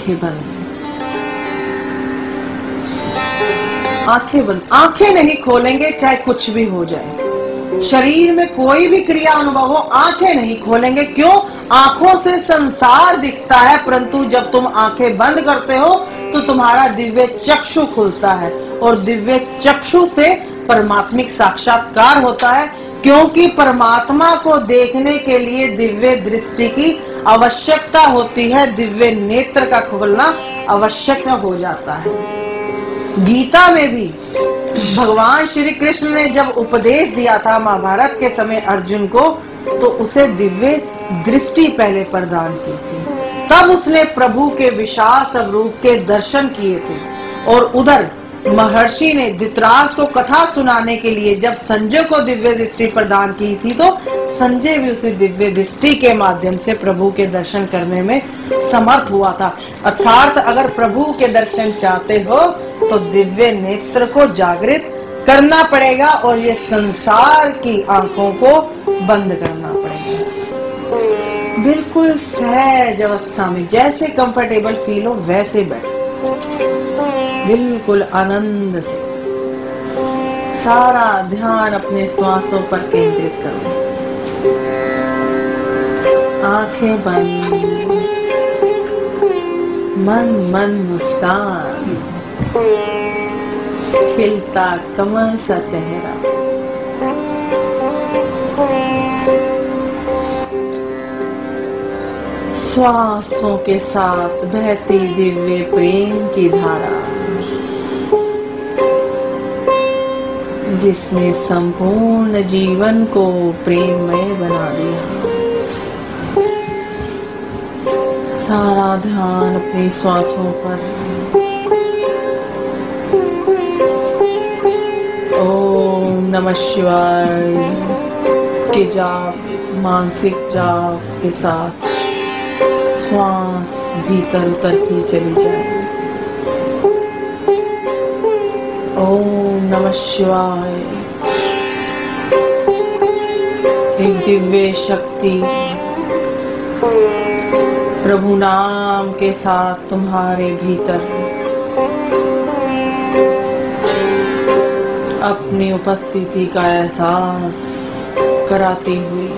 आंखें बंद, आंखें बंद। आंखें नहीं खोलेंगे चाहे कुछ भी हो जाए, शरीर में कोई भी क्रिया अनुभव हो, आंखें नहीं खोलेंगे। क्यों? आंखों से संसार दिखता है, परंतु जब तुम आंखें बंद करते हो तो तुम्हारा दिव्य चक्षु खुलता है, और दिव्य चक्षु से परमात्मिक साक्षात्कार होता है। क्योंकि परमात्मा को देखने के लिए दिव्य दृष्टि की आवश्यकता होती है, दिव्य नेत्र का खोलना आवश्यक हो जाता है। गीता में भी भगवान श्री कृष्ण ने जब उपदेश दिया था महाभारत के समय अर्जुन को, तो उसे दिव्य दृष्टि पहले प्रदान की थी। तब उसने प्रभु के विशाल स्वरूप के दर्शन किए थे। और उधर महर्षि ने धृतराष्ट्र को कथा सुनाने के लिए जब संजय को दिव्य दृष्टि प्रदान की थी, तो संजय भी उसे दिव्य दृष्टि के माध्यम से प्रभु के दर्शन करने में समर्थ हुआ था। अर्थात अगर प्रभु के दर्शन चाहते हो तो दिव्य नेत्र को जागृत करना पड़ेगा, और ये संसार की आंखों को बंद करना पड़ेगा। बिल्कुल सहज अवस्था में जैसे कंफर्टेबल फील हो वैसे बैठो, बिल्कुल आनंद से। सारा ध्यान अपने श्वासों पर केंद्रित करो, आंखें बंद, मन मुस्कान, खिलता कमल सा चेहरा। श्वासों के साथ बहती दिव्य प्रेम की धारा, जिसने संपूर्ण जीवन को प्रेममय बना दिया। सारा ध्यान अपनी श्वासों पर। ओम नमः शिवाय के जाप, मानसिक जाप के साथ श्वास भीतर उतरती चली जाए। ओम नमः शिवाय। एक दिव्य शक्ति प्रभु नाम के साथ तुम्हारे भीतर अपनी उपस्थिति का एहसास कराती हुई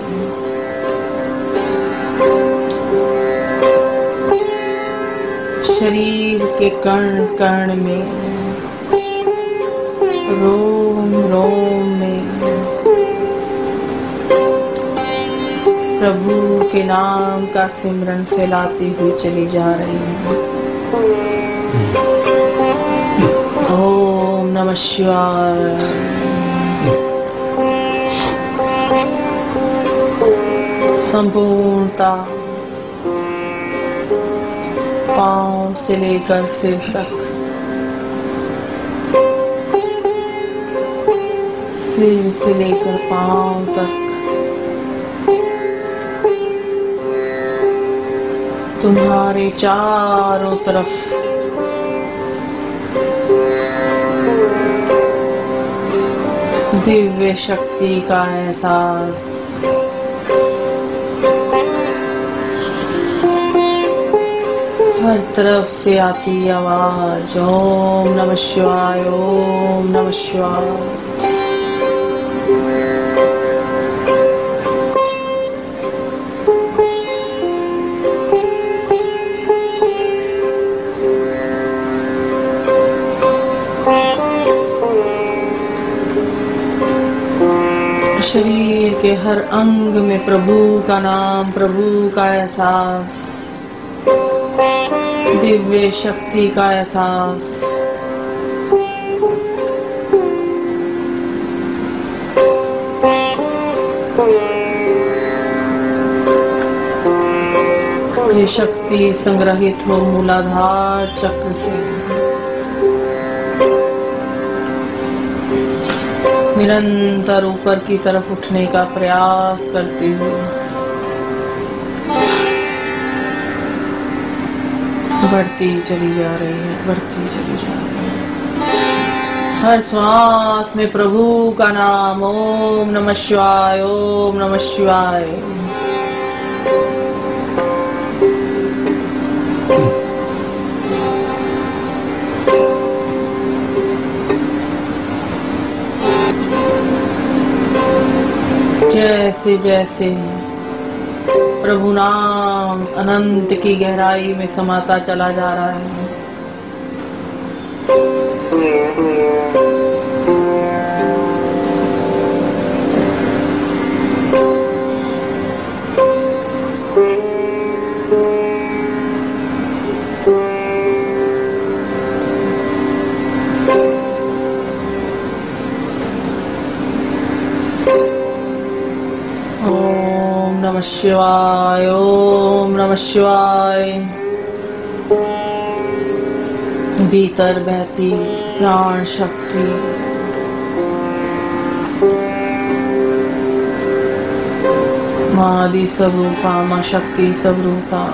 शरीर के कण कण में, रोम रोम में प्रभु के नाम का सिमरन फैलाती हुई चली जा रही है। ओम नमः शिवाय। संपूर्णता पांव से लेकर सिर तक, सिर से लेकर पांव तक तुम्हारे चारों तरफ दिव्य शक्ति का एहसास। हर तरफ से आती आवाज ओम नमः शिवाय, ओम नमः शिवाय। शरीर के हर अंग में प्रभु का नाम, प्रभु का एहसास, दिव्य शक्ति का एहसास। ये शक्ति संग्रहित हो मूलाधार चक्र से, निरंतर ऊपर की तरफ उठने का प्रयास करती हुई बढ़ती चली जा रही है, बढ़ती चली जा रही है। हर श्वास में प्रभु का नाम ओम नमः शिवाय, ओम नमः शिवाय। जैसे जैसे प्रभु नाम अनंत की गहराई में समाता चला जा रहा है, नमः शिवाय, ओम नमः शिवाय। भीतर बहती प्राण शक्ति माँ आदि स्वरूपा, माँ शक्ति स्वरूपा,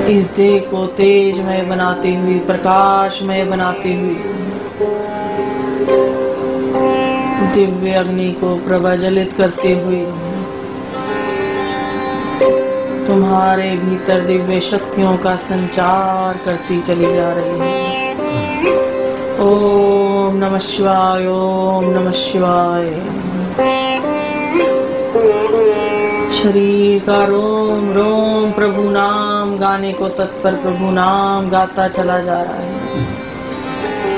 इस देह को तेजमय बनाती हुई, प्रकाशमय बनाती हुई, दिव्य अग्नि को प्रज्वलित करती हुई, तुम्हारे भीतर दिव्य शक्तियों का संचार करती चली जा रही है। ओम नमः शिवाय, ओम नमः शिवाय। शरीर का रोम रोम प्रभु नाम गाने को तत्पर प्रभु नाम गाता चला जा रहा है।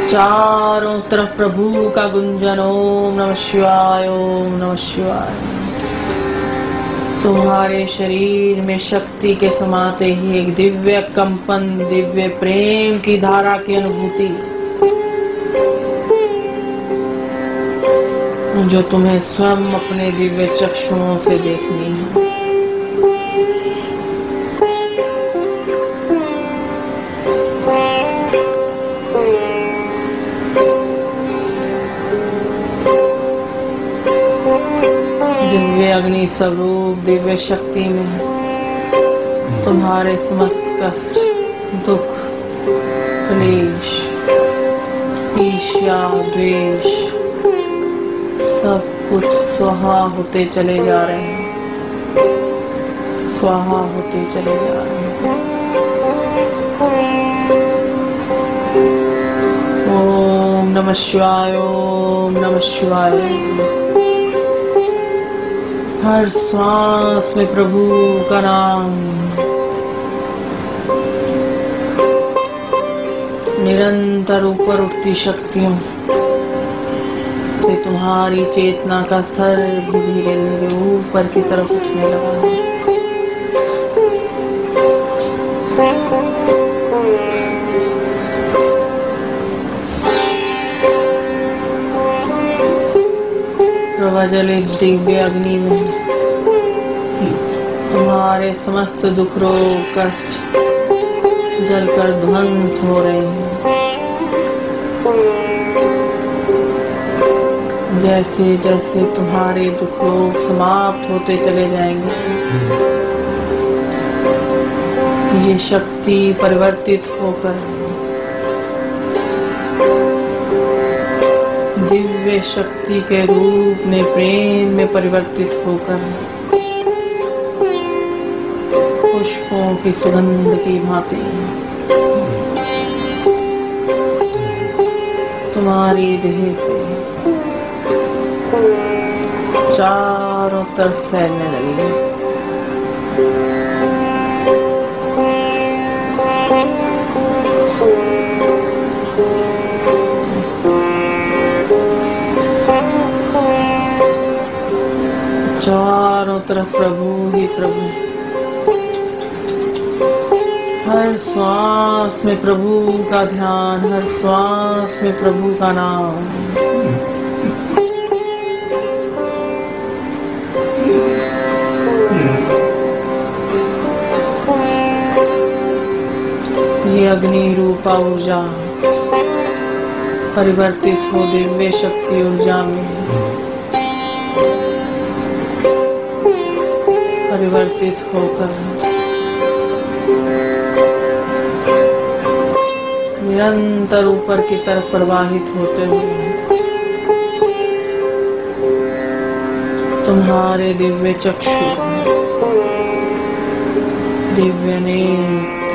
चारों तरफ प्रभु का गुंजन, ओम नमः शिवाय, ओम नमः शिवाय। तुम्हारे शरीर में शक्ति के समाते ही एक दिव्य कंपन, दिव्य प्रेम की धारा की अनुभूति, जो तुम्हें स्वयं अपने दिव्य चक्षुओं से देखनी है। दिव्य अग्नि स्वरूप दिव्य शक्ति में तुम्हारे समस्त कष्ट, दुख, क्लेश, ईर्ष्या, द्वेष सब कुछ स्वाहा होते चले जा रहे हैं, स्वाहा होते चले जा रहे हैं। ओम नमः शिवाय, ओम नमः शिवाय। हर श्वास में प्रभु का नाम निरंतर ऊपर उठती शक्तियों से तुम्हारी चेतना का स्तर भी धीरे धीरे ऊपर की तरफ उठने लगा है। प्रज्वलित दिव्य अग्नि में तुम्हारे समस्त दुख, रोग, कष्ट जलकर ध्वंस हो रहे हैं। जैसे जैसे तुम्हारे दुख, रोग समाप्त होते चले जाएंगे, ये शक्ति परिवर्तित होकर दिव्य शक्ति के रूप में, प्रेम में परिवर्तित होकर पुष्पों की सुगंध की भांति तुम्हारी देह से चारों तरफ फैलने लगी। चारों तरफ प्रभु ही प्रभु, हर श्वास में प्रभु का ध्यान, हर श्वास में प्रभु का नाम। ये अग्नि रूपा ऊर्जा परिवर्तित हो दिव्य शक्ति ऊर्जा में, परिवर्तित होकर निरंतर ऊपर की तरफ प्रवाहित होते हुए तुम्हारे दिव्य चक्षु, दिव्य नेत्र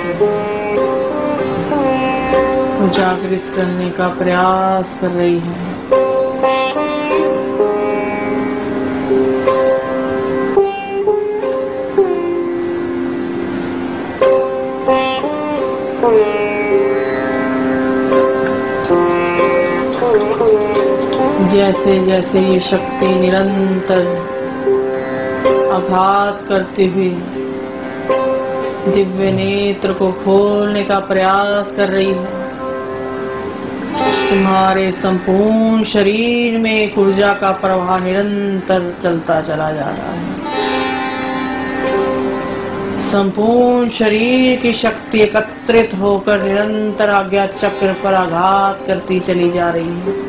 जागृत करने का प्रयास कर रही है। जैसे जैसे ये शक्ति निरंतर आघात करती हुई दिव्य नेत्र को खोलने का प्रयास कर रही है, तुम्हारे संपूर्ण शरीर में एक ऊर्जा का प्रवाह निरंतर चलता चला जा रहा है। संपूर्ण शरीर की शक्ति एकत्रित होकर निरंतर आज्ञा चक्र पर आघात करती चली जा रही है।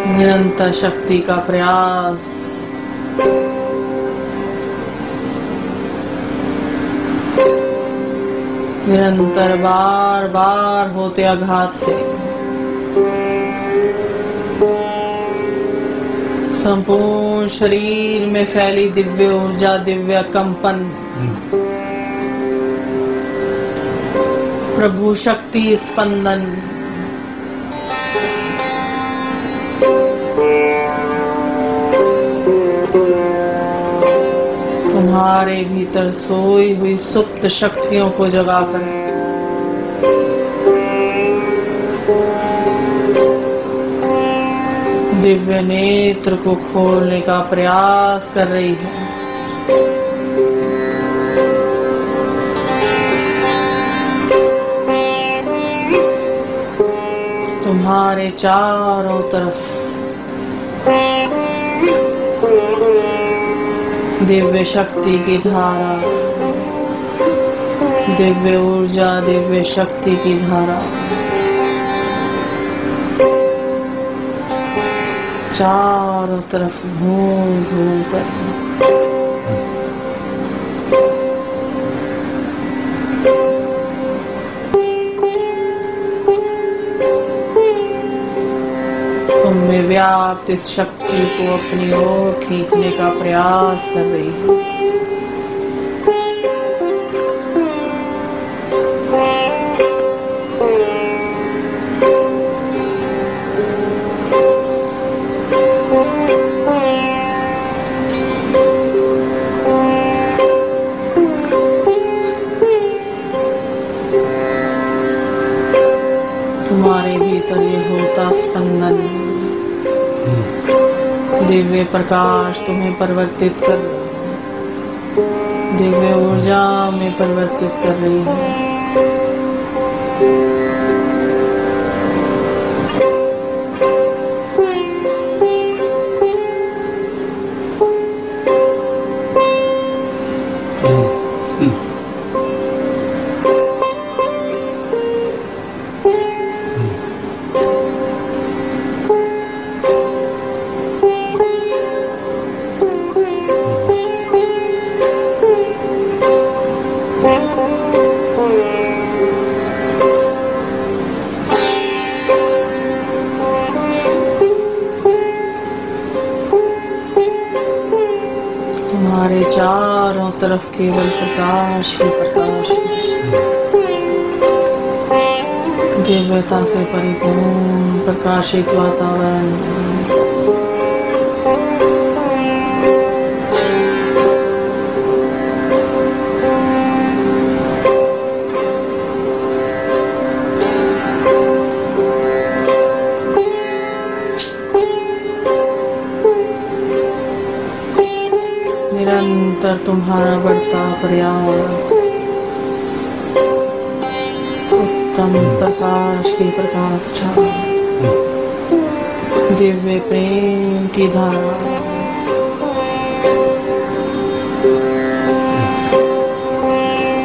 निरंतर शक्ति का प्रयास, निरंतर बार बार होते आघात से संपूर्ण शरीर में फैली दिव्य ऊर्जा, दिव्य कंपन, प्रभु शक्ति स्पंदन तुम्हारे भीतर सोई हुई सुप्त शक्तियों को जगाकर दिव्य नेत्र को खोलने का प्रयास कर रही है। तुम्हारे चारों तरफ दिव्य शक्ति की धारा, दिव्य ऊर्जा, दिव्य शक्ति की धारा चारों तरफ घूम घूम कर तुम में व्याप्त इस शक्ति को अपनी ओर खींचने का प्रयास कर रही है। तुम्हारे भीतर ये होता स्पंदन, दिव्य प्रकाश तुम्हें परिवर्तित कर, दिव्य ऊर्जा में परिवर्तित कर रही है। तुम्हारे चारों तरफ केवल प्रकाश ही प्रकाश, दिव्यता से परिपूर्ण प्रकाशित वातावरण। निरंतर तुम्हारा बढ़ता प्रयास उत्तम प्रकाश की प्रकाष्ठा, दिव्य प्रेम की धारा,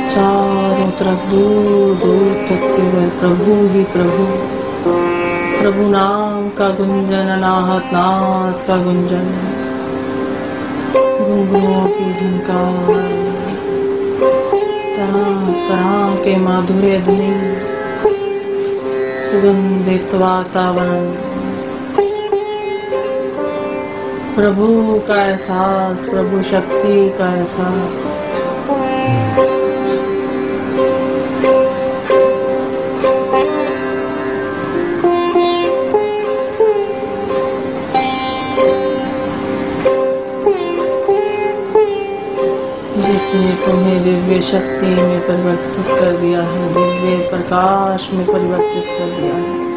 चारों तरफ दूर दूर तक केवल प्रभु ही प्रभु, प्रभु नाम का गुंजन, अनाहत नाथ का गुंजन, घुंघरुओं की झनकार, तरह तरह के माधुर्य धुनी, सुगंधित वातावरण, प्रभु का एहसास, प्रभु शक्ति का एहसास। जिसने तुम्हें दिव्य शक्ति में परिवर्तित कर दिया है, दिव्य प्रकाश में परिवर्तित कर दिया है।